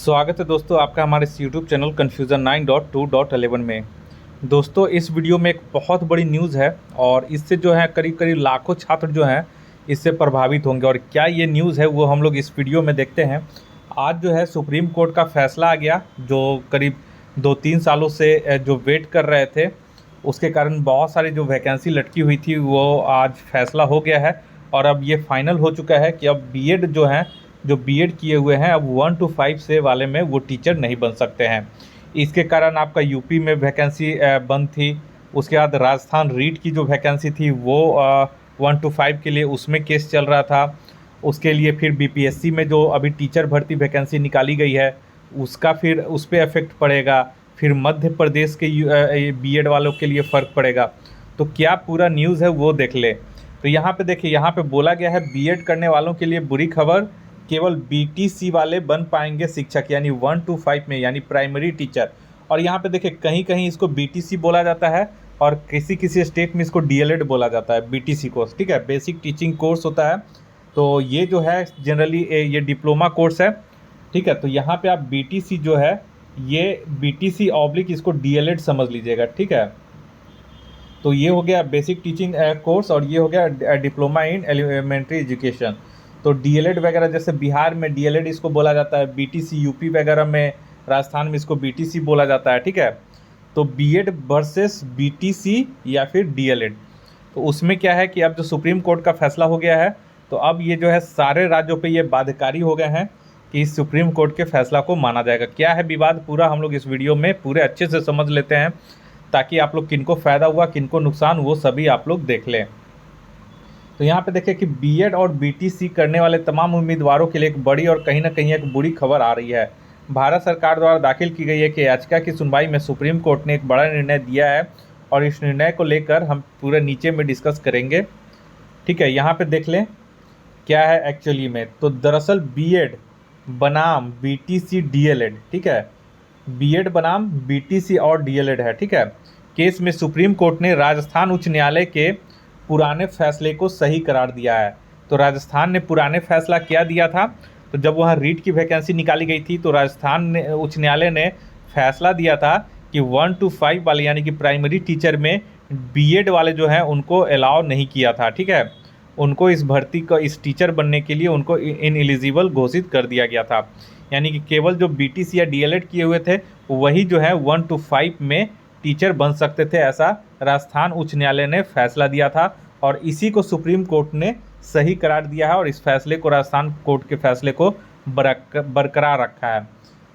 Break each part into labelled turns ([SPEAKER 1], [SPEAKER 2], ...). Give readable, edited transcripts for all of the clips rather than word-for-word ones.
[SPEAKER 1] स्वागत है दोस्तों आपका हमारे इस यूट्यूब चैनल कन्फ्यूज़न 9.2.11 में। दोस्तों इस वीडियो में एक बहुत बड़ी न्यूज़ है और इससे जो है करीब करीब लाखों छात्र जो हैं इससे प्रभावित होंगे। और क्या ये न्यूज़ है वो हम लोग इस वीडियो में देखते हैं। आज जो है सुप्रीम कोर्ट का फैसला आ गया, जो करीब 2-3 सालों से जो वेट कर रहे थे उसके कारण बहुत सारी जो वैकेंसी लटकी हुई थी वो आज फैसला हो गया है। और अब ये फाइनल हो चुका है कि अब बीएड जो हैं, जो बीएड किए हुए हैं, अब 1 to 5 से वाले में वो टीचर नहीं बन सकते हैं। इसके कारण आपका यूपी में वैकेंसी बंद थी। उसके बाद राजस्थान रीट की जो वैकेंसी थी वो 1 to 5 के लिए उसमें केस चल रहा था। उसके लिए फिर बीपीएससी में जो अभी टीचर भर्ती वैकेंसी निकाली गई है उसका फिर उस पर इफेक्ट पड़ेगा। फिर मध्य प्रदेश के बीएड वालों के लिए फ़र्क पड़ेगा। तो क्या पूरा न्यूज़ है वो देख ले। तो यहाँ पे देखिए, यहाँ पे बोला गया है बीएड करने वालों के लिए बुरी खबर, केवल बीटीसी वाले बन पाएंगे शिक्षक, यानी 1 to 5 में, यानी प्राइमरी टीचर। और यहाँ पे देखिए कहीं कहीं इसको बीटीसी बोला जाता है और किसी किसी स्टेट में इसको डीएलएड बोला जाता है बीटीसी कोर्स, ठीक है, बेसिक टीचिंग कोर्स होता है। तो ये जो है जनरली ये डिप्लोमा कोर्स है, ठीक है। तो यहाँ पे आप बीटीसी जो है ये बीटीसी ऑब्लिक इसको डीएलएड समझ लीजिएगा, ठीक है। तो ये हो गया बेसिक टीचिंग कोर्स और ये हो गया डिप्लोमा इन एलिमेंट्री एजुकेशन। तो डीएलएड वगैरह जैसे बिहार में डीएलएड इसको बोला जाता है, बीटीसी यूपी वगैरह में, राजस्थान में इसको बीटीसी बोला जाता है, ठीक है। तो बीएड वर्सेस बीटीसी या फिर डीएलएड, तो उसमें क्या है कि अब जो सुप्रीम कोर्ट का फैसला हो गया है तो अब ये जो है सारे राज्यों पे ये बाध्यकारी हो गए हैं कि इस सुप्रीम कोर्ट के फैसला को माना जाएगा। क्या है विवाद पूरा हम लोग इस वीडियो में पूरे अच्छे से समझ लेते हैं, ताकि आप लोग किनको फ़ायदा हुआ किनको नुकसान वो सभी आप लोग देख लें। तो यहाँ पे देखिए कि बीएड और बीटीसी करने वाले तमाम उम्मीदवारों के लिए एक बड़ी और कहीं ना कहीं एक बुरी खबर आ रही है। भारत सरकार द्वारा दाखिल की गई है कि याचिका की सुनवाई में सुप्रीम कोर्ट ने एक बड़ा निर्णय दिया है और इस निर्णय को लेकर हम पूरे नीचे में डिस्कस करेंगे, ठीक है। यहाँ पे देख लें क्या है एक्चुअली में। तो दरअसल बीएड बनाम बीटीसी डीएलएड, ठीक है, बीएड बनाम बीटीसी और डीएलएड है, ठीक है। केस में सुप्रीम कोर्ट ने राजस्थान उच्च न्यायालय के पुराने फैसले को सही करार दिया है। तो राजस्थान ने पुराने फैसला क्या दिया था, तो जब वहाँ रीट की वैकेंसी निकाली गई थी तो राजस्थान ने उच्च न्यायालय ने फैसला दिया था कि 1 to 5 वाले यानी कि प्राइमरी टीचर में बीएड वाले जो हैं उनको अलाउ नहीं किया था, ठीक है। उनको इस भर्ती का इस टीचर बनने के लिए उनको इनएलिजिबल घोषित कर दिया गया था। यानी कि केवल जो बीटीसी या डीएलएड किए हुए थे वही जो है 1 to 5 में टीचर बन सकते थे, ऐसा राजस्थान उच्च न्यायालय ने फैसला दिया था। और इसी को सुप्रीम कोर्ट ने सही करार दिया है और इस फैसले को राजस्थान कोर्ट के फैसले को बरकरार रखा है।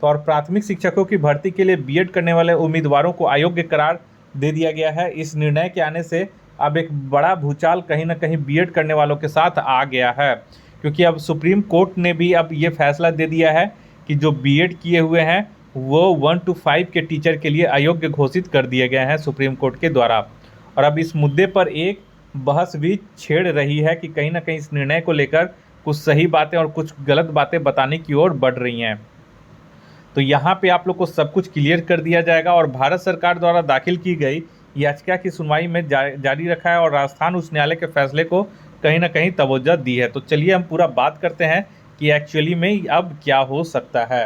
[SPEAKER 1] तो और प्राथमिक शिक्षकों की भर्ती के लिए बीएड करने वाले उम्मीदवारों को अयोग्य करार दे दिया गया है। इस निर्णय के आने से अब एक बड़ा भूचाल कहीं ना कहीं बीएड करने वालों के साथ आ गया है, क्योंकि अब सुप्रीम कोर्ट ने भी अब ये फैसला दे दिया है कि जो बीएड किए हुए हैं वो 1 to 5 के टीचर के लिए अयोग्य घोषित कर दिए गए हैं सुप्रीम कोर्ट के द्वारा। और अब इस मुद्दे पर एक बहस भी छेड़ रही है कि कहीं ना कहीं इस निर्णय को लेकर कुछ सही बातें और कुछ गलत बातें बताने की ओर बढ़ रही हैं। तो यहाँ पे आप लोग को सब कुछ क्लियर कर दिया जाएगा और भारत सरकार द्वारा दाखिल की गई याचिका की सुनवाई में जारी रखा है और राजस्थान उच्च न्यायालय के फैसले को कहीं ना कहीं तवज्जो दी है। तो चलिए हम पूरा बात करते हैं कि एक्चुअली में अब क्या हो सकता है।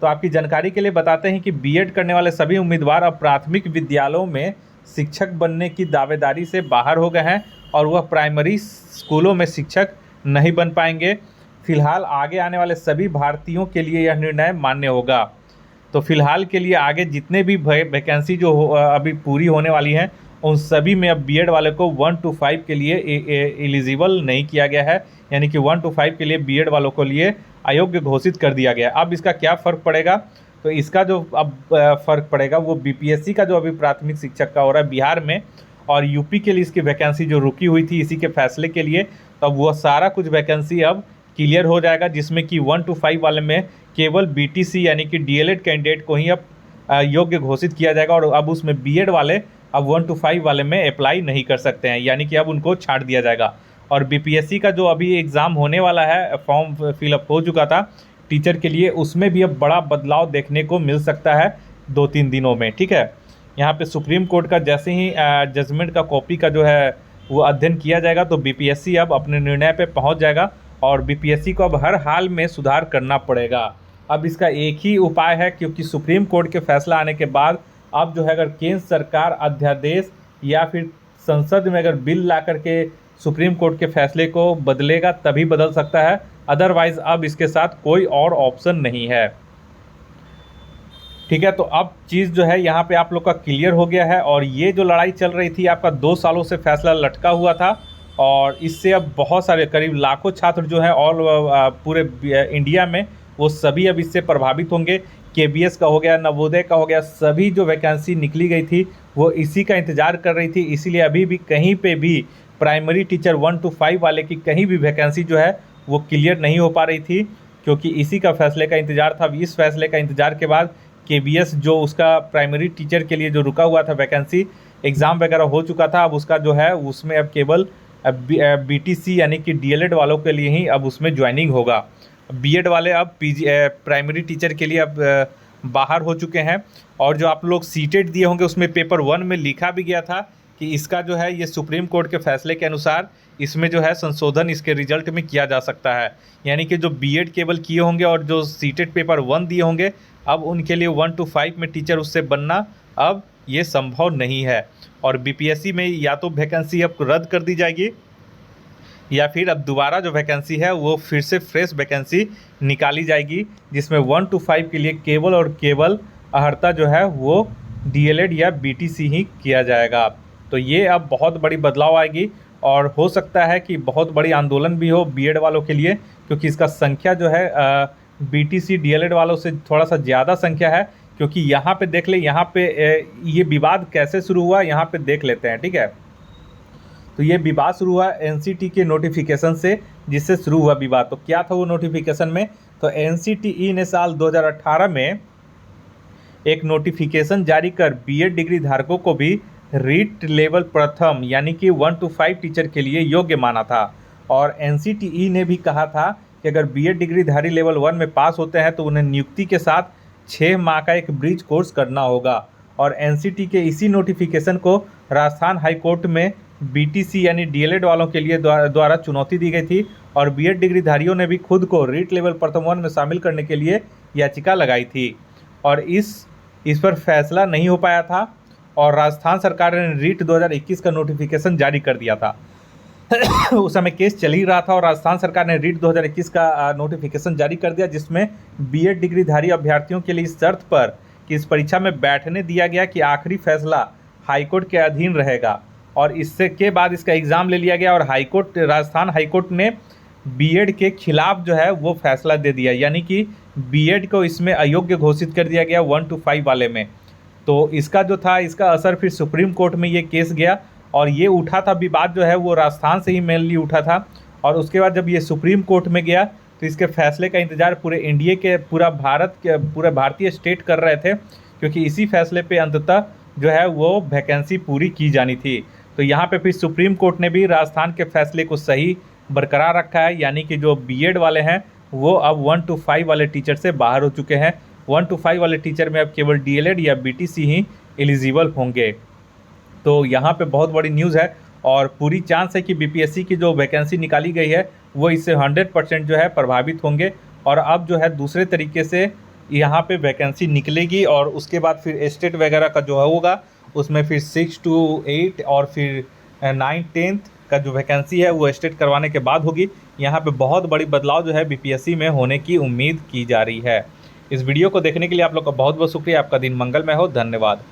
[SPEAKER 1] तो आपकी जानकारी के लिए बताते हैं कि बीएड करने वाले सभी उम्मीदवार अब प्राथमिक विद्यालयों में शिक्षक बनने की दावेदारी से बाहर हो गए हैं और वह प्राइमरी स्कूलों में शिक्षक नहीं बन पाएंगे। फिलहाल आगे आने वाले सभी भारतीयों के लिए यह निर्णय मान्य होगा। तो फिलहाल के लिए आगे जितने भी वैकेंसी जो अभी पूरी होने वाली हैं उन सभी में अब बीएड वाले को 1 to 5 के लिए एलिजिबल नहीं किया गया है, यानी कि 1 to 5 के लिए बीएड वालों को लिए अयोग्य घोषित कर दिया गया है। अब इसका क्या फ़र्क पड़ेगा, तो इसका जो अब फ़र्क पड़ेगा वो बीपीएससी का जो अभी प्राथमिक शिक्षक का हो रहा है बिहार में और यूपी के लिए इसकी वैकेंसी जो रुकी हुई थी इसी के फैसले के लिए, तो अब वो सारा कुछ वैकेंसी अब क्लियर हो जाएगा, जिसमें कि 1 to 5 वाले में केवल बीटीसी यानी कि डीएलएड कैंडिडेट को ही अब योग्य घोषित किया जाएगा और अब उसमें बीएड वाले अब 1 to 5 वाले में अप्लाई नहीं कर सकते हैं, यानी कि अब उनको छाड़ दिया जाएगा। और बीपीएससी का जो अभी एग्ज़ाम होने वाला है, फॉर्म फिलअप हो चुका था टीचर के लिए, उसमें भी अब बड़ा बदलाव देखने को मिल सकता है 2-3 दिनों में, ठीक है। यहाँ पे सुप्रीम कोर्ट का जैसे ही जजमेंट का कॉपी का जो है वो अध्ययन किया जाएगा तो बीपीएससी अब अपने निर्णय पे पहुँच जाएगा और बीपीएससी को अब हर हाल में सुधार करना पड़ेगा। अब इसका एक ही उपाय है, क्योंकि सुप्रीम कोर्ट के फैसला आने के बाद अब जो है अगर केंद्र सरकार अध्यादेश या फिर संसद में अगर बिल ला करके सुप्रीम कोर्ट के फैसले को बदलेगा तभी बदल सकता है, अदरवाइज अब इसके साथ कोई और ऑप्शन नहीं है। ठीक है, तो अब चीज़ जो है यहाँ पे आप लोग का क्लियर हो गया है। और ये जो लड़ाई चल रही थी आपका 2 सालों से फैसला लटका हुआ था, और इससे अब बहुत सारे करीब लाखों छात्र जो हैं ऑल पूरे इंडिया में, वो सभी अब इससे प्रभावित होंगे। केबीएस का हो गया, नवोदय का हो गया, सभी जो वैकेंसी निकली गई थी वो इसी का इंतज़ार कर रही थी। इसीलिए अभी भी कहीं पे भी प्राइमरी टीचर 1 to 5 वाले की कहीं भी वैकेंसी जो है वो क्लियर नहीं हो पा रही थी, क्योंकि इसी का फैसले का इंतज़ार था। इस फैसले का इंतज़ार के बाद केबीएस जो उसका प्राइमरी टीचर के लिए जो रुका हुआ था वैकेंसी, एग्ज़ाम वगैरह हो चुका था, अब उसका जो है उसमें अब केवल बीटीसी यानी कि डीएलएड वालों के लिए ही अब उसमें ज्वाइनिंग होगा। बीएड वाले अब पीजी प्राइमरी टीचर के लिए अब बाहर हो चुके हैं। और जो आप लोग सीटेट दिए होंगे उसमें पेपर 1 में लिखा भी गया था कि इसका जो है ये सुप्रीम कोर्ट के फैसले के अनुसार इसमें जो है संशोधन इसके रिजल्ट में किया जा सकता है। यानी कि जो बीएड केवल किए होंगे और जो सीटेट पेपर 1 दिए होंगे, अब उनके लिए 1 to 5 में टीचर उससे बनना अब ये संभव नहीं है। और बीपीएससी में या तो वैकेंसी अब रद्द कर दी जाएगी, या फिर अब दोबारा जो वैकेंसी है वो फिर से फ्रेश वैकेंसी निकाली जाएगी, जिसमें 1 to 5 के लिए केवल और केवल अहर्ता जो है वो डीएलएड या बीटीसी ही किया जाएगा। तो ये अब बहुत बड़ी बदलाव आएगी, और हो सकता है कि बहुत बड़ी आंदोलन भी हो बीएड वालों के लिए, क्योंकि इसका संख्या जो है बीटीसी डीएलएड वालों से थोड़ा सा ज़्यादा संख्या है। क्योंकि यहाँ पे देख ले, यहाँ पे ये विवाद कैसे शुरू हुआ यहाँ पे देख लेते हैं। ठीक है, तो ये विवाद शुरू हुआ एनसीटी के नोटिफिकेशन से, जिससे शुरू हुआ विवाद। तो क्या था वो नोटिफिकेशन में, तो एनसीटीई ने साल 2018 में एक नोटिफिकेशन जारी कर बीएड डिग्री धारकों को भी रीट लेवल प्रथम यानी कि 1 to 5 टीचर के लिए योग्य माना था। और एनसीटीई ने भी कहा था कि अगर बीएड डिग्रीधारी लेवल 1 में पास होते हैं तो उन्हें नियुक्ति के साथ 6 माह का एक ब्रिज कोर्स करना होगा। और एनसीटी के इसी नोटिफिकेशन को राजस्थान हाई कोर्ट में बीटीसी यानी डीएलएड वालों के लिए द्वारा चुनौती दी गई थी, और बीएड डिग्रीधारियों ने भी खुद को रीट लेवल प्रथम 1 में शामिल करने के लिए याचिका लगाई थी। और इस पर फैसला नहीं हो पाया था, और राजस्थान सरकार ने रीट 2021 का नोटिफिकेशन जारी कर दिया था। उस समय केस चल ही रहा था, और राजस्थान सरकार ने रीट 2021 का नोटिफिकेशन जारी कर दिया, जिसमें बीएड डिग्रीधारी अभ्यर्थियों के लिए इस शर्त पर कि इस परीक्षा में बैठने दिया गया कि आखिरी फैसला हाईकोर्ट के अधीन रहेगा। और इससे के बाद इसका एग्ज़ाम ले लिया गया, और हाईकोर्ट राजस्थान हाईकोर्ट ने बीएड के खिलाफ जो है वो फैसला दे दिया, यानी कि बीएड को इसमें अयोग्य घोषित कर दिया गया 1 to 5 वाले में। तो इसका जो था इसका असर फिर सुप्रीम कोर्ट में ये केस गया, और ये उठा था विवाद जो है वो राजस्थान से ही मेनली उठा था। और उसके बाद जब ये सुप्रीम कोर्ट में गया तो इसके फैसले का इंतज़ार पूरे इंडिया के पूरे भारतीय स्टेट कर रहे थे, क्योंकि इसी फैसले पे अंततः जो है वो वैकेंसी पूरी की जानी थी। तो यहाँ पे फिर सुप्रीम कोर्ट ने भी राजस्थान के फैसले को सही बरकरार रखा है, यानी कि जो बीएड वाले हैं वो अब 1 to 5 वाले टीचर से बाहर हो चुके हैं। 1 to 5 वाले टीचर में अब केवल डीएलएड या बीटीसी ही एलिजिबल होंगे। तो यहाँ पे बहुत बड़ी न्यूज़ है, और पूरी चांस है कि बीपीएससी की जो वैकेंसी निकाली गई है वो इससे 100% जो है प्रभावित होंगे। और अब जो है दूसरे तरीके से यहाँ पे वैकेंसी निकलेगी, और उसके बाद फिर स्टेट वगैरह का जो होगा उसमें फिर 6 to 8 और फिर 9-10 का जो वैकेंसी है वो स्टेट करवाने के बाद होगी। यहाँ पे बहुत बड़ी बदलाव जो है बीपीएससी में होने की उम्मीद की जा रही है। इस वीडियो को देखने के लिए आप लोग का बहुत बहुत शुक्रिया। आपका दिन मंगलमय हो। धन्यवाद।